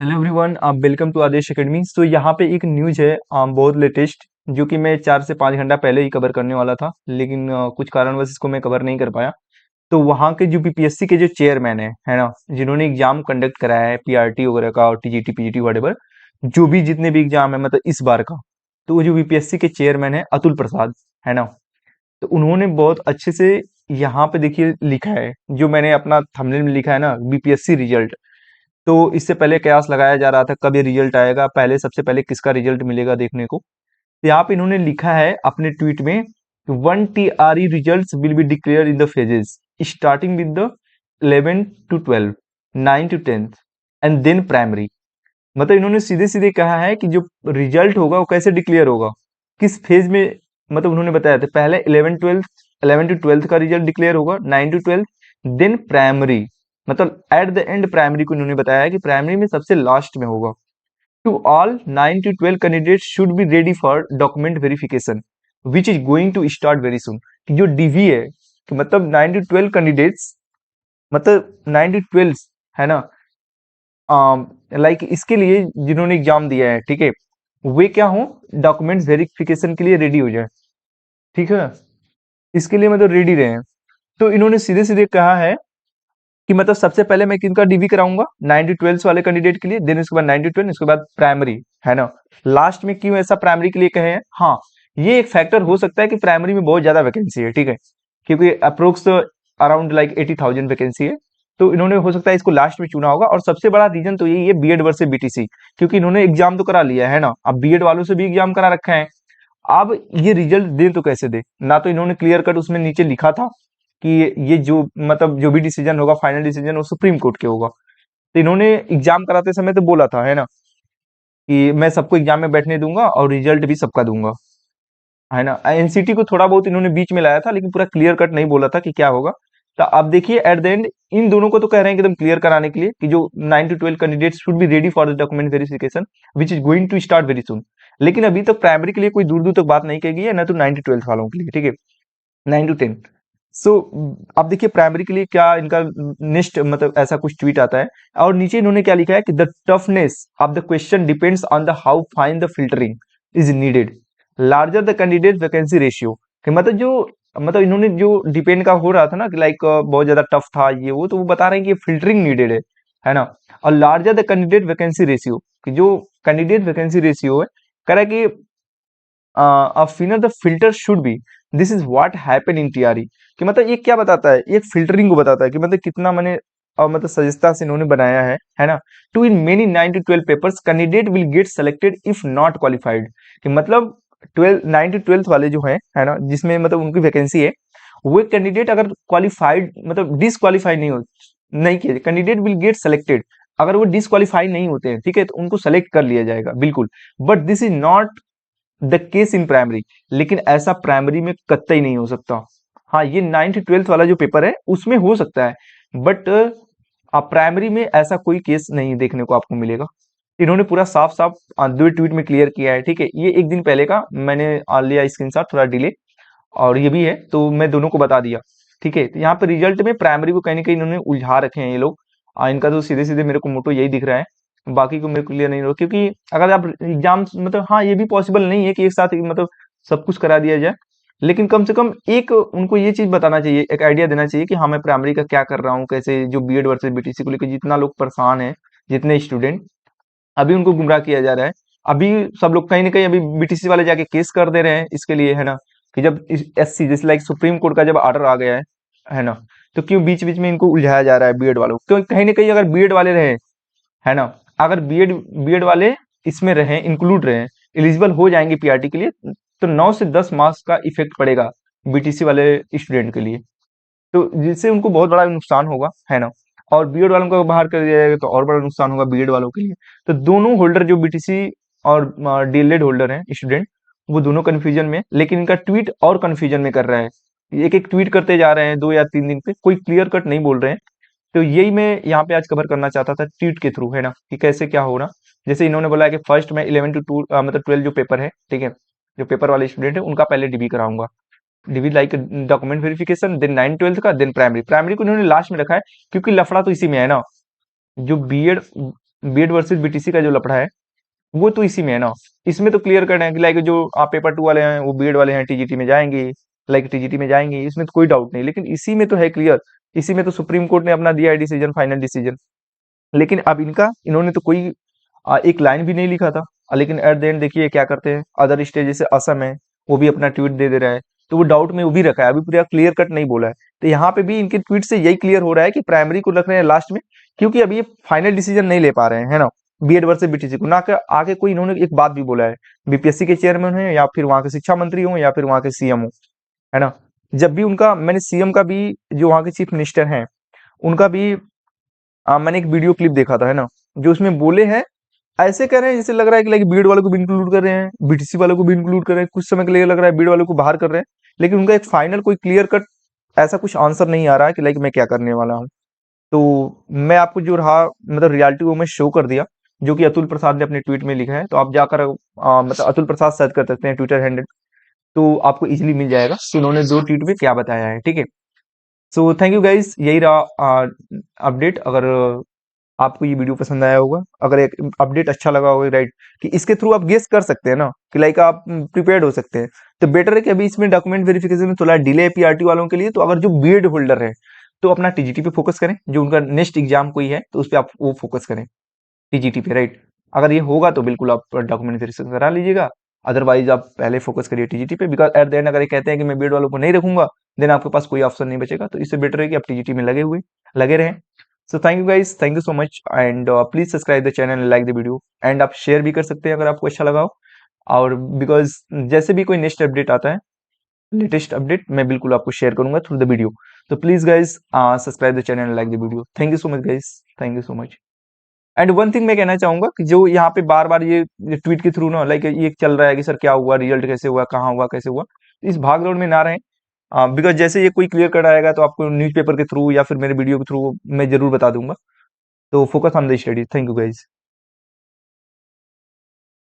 Hello everyone, आप welcome to Adesh academy. तो यहाँ पे एक न्यूज़ है बहुत लेटेस्ट, जो कि मैं 4 से 5 घंटा पहले ही कवर करने वाला था, लेकिन कुछ कारणवश इसको मैं कवर नहीं कर पाया। तो वहाँ के जो बीपीएससी के जो चेयरमैन है ना, जिन्होंने एग्जाम कंडक्ट कराया है पीआरटी वगैरह का और टीजीटी पीजीटी वगैरह, जो भी जितने भी एग्जाम है मतलब इस बार का, तो वो जो बीपीएससी के चेयरमैन है अतुल प्रसाद, है ना। तो उन्होंने बहुत अच्छे से यहाँ पे देखिए लिखा है, जो मैंने अपना थंबनेल में लिखा है ना, बीपीएससी रिजल्ट। तो इससे पहले कयास लगाया जा रहा था कब ये रिजल्ट आएगा, पहले सबसे पहले किसका रिजल्ट मिलेगा देखने को। तो यहाँ पे इन्होंने लिखा है अपने ट्वीट में, 1 TRE results will be declare in the phases starting with the 11 to 12, 9 to 10 and then primary. मतलब इन्होंने सीधे सीधे कहा है कि जो रिजल्ट होगा वो कैसे डिक्लेयर होगा, किस फेज में। मतलब उन्होंने बताया था पहले 11 to 12 का रिजल्ट डिक्लेयर होगा, 9 to 12, देन प्राइमरी। मतलब एट द एंड प्राइमरी को इन्होंने बताया है कि प्राइमरी में सबसे लास्ट में होगा। To all 9 to 12 candidate should be ready for document verification which is going to start very soon. कि जो डीवी है, कि मतलब 9 to 12 कैंडिडेट्स, मतलब 9 to 12, है ना। लाइक इसके लिए जिन्होंने एग्जाम दिया है, ठीक है, वे क्या हो, डॉक्यूमेंट्स वेरिफिकेशन के लिए रेडी हो जाए, ठीक है। इसके लिए मतलब रेडी रहे। तो इन्होंने सीधे सीधे कहा है कि मतलब सबसे पहले मैं किनका डीवी कराऊंगा, 9 to 12 वाले कैंडिडेट के लिए, देन उसके बाद 9 to 12, उसके बाद प्राइमरी, है ना। लास्ट में क्यों ऐसा प्राइमरी के लिए कहे हैं, हाँ, ये एक फैक्टर हो सकता है कि प्राइमरी में बहुत ज्यादा वैकेंसी है, ठीक है, क्योंकि अप्रोक्स अराउंड लाइक 80,000 वैकेंसी है। तो इन्होंने हो सकता है इसको लास्ट में चुना होगा, और सबसे बड़ा रीजन तो यही है बीएड वर्सेस बीटीसी, क्योंकि इन्होंने एग्जाम तो करा लिया है ना, अब बीएड वालों से भी एग्जाम करा रखा है। अब ये रिजल्ट दे तो कैसे दे, ना तो इन्होंने क्लियर कट उसमें नीचे लिखा था कि ये जो मतलब जो भी डिसीजन होगा, फाइनल डिसीजन वो सुप्रीम कोर्ट के होगा। तो इन्होंने एग्जाम कराते समय तो बोला था, है ना, कि मैं सबको एग्जाम में बैठने दूंगा और रिजल्ट भी सबका दूंगा, है ना। एनसीटी को थोड़ा बहुत इन्होंने बीच में लाया था, लेकिन पूरा क्लियर कट नहीं बोला था कि क्या होगा। तो अब देखिए एट द एंड इन दोनों को तो कह रहे हैं कि एकदम क्लियर कराने के लिए कि जो 9 to 12 candidate should be ready for the document verification which is going to start very soon. लेकिन अभी तक प्राइमरी के लिए कोई दूर दूर तक बात नहीं कही गई है, ना तो 9 to 12 वालों के लिए, ठीक है, 9 to 10। सो अब देखिए प्राइमरी के लिए क्या इनका नेक्स्ट मतलब ऐसा कुछ ट्वीट आता है, और नीचे इन्होंने क्या लिखा है कि the toughness of the question depends on the how fine the filtering is needed larger the candidate vacancy ratio. कि मतलब जो मतलब इन्होंने जो डिपेंड का हो रहा था ना कि लाइक बहुत ज्यादा टफ था ये वो, तो वो बता रहे हैं कि फिल्टरिंग नीडेड है ना। और larger the candidate vacancy ratio, कि जो कैंडिडेट वैकेंसी रेशियो है, कह रहा है कि finer the filter should be, this is what happen in TRE. कि मतलब ये क्या बताता है, ये फिल्टरिंग को बताता है कि मतलब कितना मैंने मतलब सजगता से इन्होंने बनाया है ना। To in many 9 to 12 papers candidate will get selected if not qualified. कि मतलब 9 to 12 वाले जो है ना, जिसमें मतलब उनकी वैकेंसी है, वो कैंडिडेट अगर क्वालिफाइड मतलब डिसक्वालीफाई नहीं किए, कैंडिडेट विल गेट सेलेक्टेड। अगर वो डिसक्वालीफाई नहीं होते हैं, ठीक है, तो उनको सेलेक्ट कर लिया जाएगा बिल्कुल। But this is not the case in primary. लेकिन ऐसा प्राइमरी में कतई नहीं हो सकता। हाँ, ये 9 to 12 वाला जो पेपर है उसमें हो सकता है, बट प्राइमरी में ऐसा कोई केस नहीं देखने को आपको मिलेगा। इन्होंने पूरा साफ साफ दो ट्वीट में क्लियर किया है, ठीक है। ये एक दिन पहले का मैंने लिया स्क्रीनशॉट, थोड़ा डिले, और ये भी है तो मैं दोनों को बता दिया, ठीक है। तो यहाँ पे रिजल्ट में प्राइमरी को कहीं ना कहीं इन्होंने उलझा रखे हैं ये लोग। इनका तो सीधे सीधे मेरे को मोटो यही दिख रहा है, बाकी को मेरे को क्लियर नहीं हो, क्योंकि अगर आप एग्जाम मतलब, हाँ, ये भी पॉसिबल नहीं है कि एक साथ मतलब सब कुछ करा दिया जाए, लेकिन कम से कम एक उनको ये चीज बताना चाहिए, एक आइडिया देना चाहिए कि हाँ मैं प्राइमरी का क्या कर रहा हूँ, कैसे जो बीएड वर्सेस बीटीसी को लेकर जितना लोग परेशान है, जितने स्टूडेंट, अभी उनको गुमराह किया जा रहा है। अभी सब लोग कहीं ना कहीं अभी बीटीसी वाले जाके केस कर दे रहे हैं इसके लिए, है ना, कि जब एससी जैसे लाइक सुप्रीम कोर्ट का जब ऑर्डर आ गया है ना, तो क्यों बीच बीच में इनको उलझाया जा रहा है बीएड वालों को। क्योंकि कहीं ना कहीं अगर बीएड वाले रहे, है ना, अगर बीएड बीएड वाले इसमें रहे, इंक्लूड रहे, एलिजिबल हो जाएंगे पीआरटी के लिए, तो 9 से 10 मार्क्स का इफेक्ट पड़ेगा बीटीसी वाले स्टूडेंट के लिए। तो जिससे उनको बहुत बड़ा नुकसान होगा, है ना। और बीएड वालों को बाहर कर दिया जाएगा तो और बड़ा नुकसान होगा बीएड वालों के लिए। तो दोनों होल्डर जो बीटीसी और डीएलएड होल्डर हैं स्टूडेंट, वो दोनों कंफ्यूजन में, लेकिन इनका ट्वीट और कंफ्यूजन में कर रहा है। एक एक ट्वीट करते जा रहे हैं 2 या 3 दिन पे, कोई क्लियर कट नहीं बोल रहे हैं। तो यही मैं यहाँ पे आज कवर करना चाहता था ट्वीट के थ्रू, है ना, कि कैसे क्या हो रहा। जैसे इन्होंने बोला है कि फर्स्ट में 11 to 2 मतलब 12 जो पेपर है, ठीक है, जो पेपर वाले स्टूडेंट है उनका पहले डीबी कराऊंगा, DB like document verification, then 9 to 12 का, देन प्राइमरी। प्राइमरी को इन्होंने लास्ट में रखा है क्योंकि लफड़ा तो इसी में है ना। जो बीएड बीएड वर्सेस बीटीसी का जो लफड़ा है वो तो इसी में है ना। इसमें तो क्लियर कट है कि लाइक जो आप पेपर 2 वाले हैं वो बीएड वाले हैं टीजीटी में जाएंगे, लाइक टीजीटी में जाएंगे, इसमें तो कोई डाउट नहीं। लेकिन इसी में तो है क्लियर, इसी में तो सुप्रीम कोर्ट ने अपना दिया है डिसीजन, फाइनल डिसीजन। लेकिन अब इन्होंने तो कोई एक लाइन भी नहीं लिखा था। लेकिन एट द एंड देखिए क्या करते हैं, अदर स्टेट जैसे असम है वो भी अपना ट्वीट दे रहा है। तो वो डाउट में वो भी रखा है, अभी पूरा क्लियर कट नहीं बोला है। तो यहाँ पे भी इनके ट्वीट से यही क्लियर हो रहा है कि प्राइमरी को रख रहे हैं लास्ट में, क्योंकि अभी ये फाइनल डिसीजन नहीं ले पा रहे हैं, है ना, बीएड वर्सेस बीटीसी को ना कर आगे कोई इन्होंने एक बात भी बोला है, बीपीएससी के चेयरमैन है या फिर वहाँ के शिक्षा मंत्री हो या फिर वहाँ के सीएम हो, है ना। जब भी उनका मैंने सीएम का भी, जो वहाँ के चीफ मिनिस्टर हैं उनका भी मैंने एक वीडियो क्लिप देखा था, है ना, जो उसमें बोले हैं, ऐसे कह रहे हैं जैसे लग रहा है कि लाइक बीएड वालों को भी इंक्लूड कर रहे हैं, बीटीसी वालों को भी इंक्लूड कर रहे हैं, कुछ समय के लिए लग रहा है बीएड वालों को बाहर कर रहे हैं। लेकिन उनका एक फाइनल कोई क्लियर कट ऐसा कुछ आंसर नहीं आ रहा है कि लाइक मैं क्या करने वाला हूँ। तो मैं आपको जो रहा मतलब रियलिटी वो मैं शो कर दिया, जो कि अतुल प्रसाद ने अपने ट्वीट में लिखा है। तो आप जाकर मतलब अतुल प्रसाद सर्च कर सकते हैं ट्विटर हैंडल, तो आपको इजीली मिल जाएगा कि उन्होंने दो ट्वीट में क्या बताया है, ठीक है। सो थैंक यू गाइस, यही रहा अपडेट। अगर आपको ये वीडियो पसंद आया होगा, अगर एक अपडेट अच्छा लगा होगा, राइट, कि इसके थ्रू आप गेस कर सकते हैं ना कि लाइक आप प्रिपेयर्ड हो सकते हैं, तो बेटर है कि अभी इसमें डॉक्यूमेंट वेरिफिकेशन में थोड़ा डिले है पीआरटी वालों के लिए। तो अगर जो बीएड होल्डर है तो अपना टीजीटी पे फोकस करें, जो उनका नेक्स्ट एग्जाम कोई है तो उस पर आप वो फोकस करें, टीजीटी पे, राइट। अगर ये होगा तो बिल्कुल आप डॉक्यूमेंट वेरिफिकेशन करा लीजिएगा। अदरवाइज आप पहले फोकस करिए टीजीटी पे, बिकॉज एट द एंड अगर ये कहते हैं कि मैं बीएड वालों को नहीं रखूंगा, देन आपके पास कोई ऑप्शन नहीं बचेगा। तो इससे बेटर है कि आप टीजीटी में लगे रहें। So thank you guys, thank you so much, and please subscribe the channel and like the video, and आप शेयर भी कर सकते हैं अगर आपको अच्छा लगा हो। और बिकॉज जैसे भी कोई नेक्स्ट अपडेट आता है, लेटेस्ट अपडेट, मैं बिल्कुल आपको शेयर करूंगा थ्रू द वीडियो। तो please guys subscribe the channel and like the video. Thank you so much guys, thank you so much. And one thing मैं कहना चाहूंगा कि जो यहाँ पे बार बार ये ट्वीट के थ्रू ना लाइक ये चल रहा है कि सर क्या हुआ, रिजल्ट कैसे हुआ, कहाँ हुआ, कैसे हुआ, इस भाग दौड़ में ना रहें। बिकॉज जैसे ये कोई क्लियर कर आएगा तो आपको न्यूज़पेपर के थ्रू या फिर मेरे वीडियो के थ्रू मैं जरूर बता दूंगा। तो focus on the study. Thank you guys.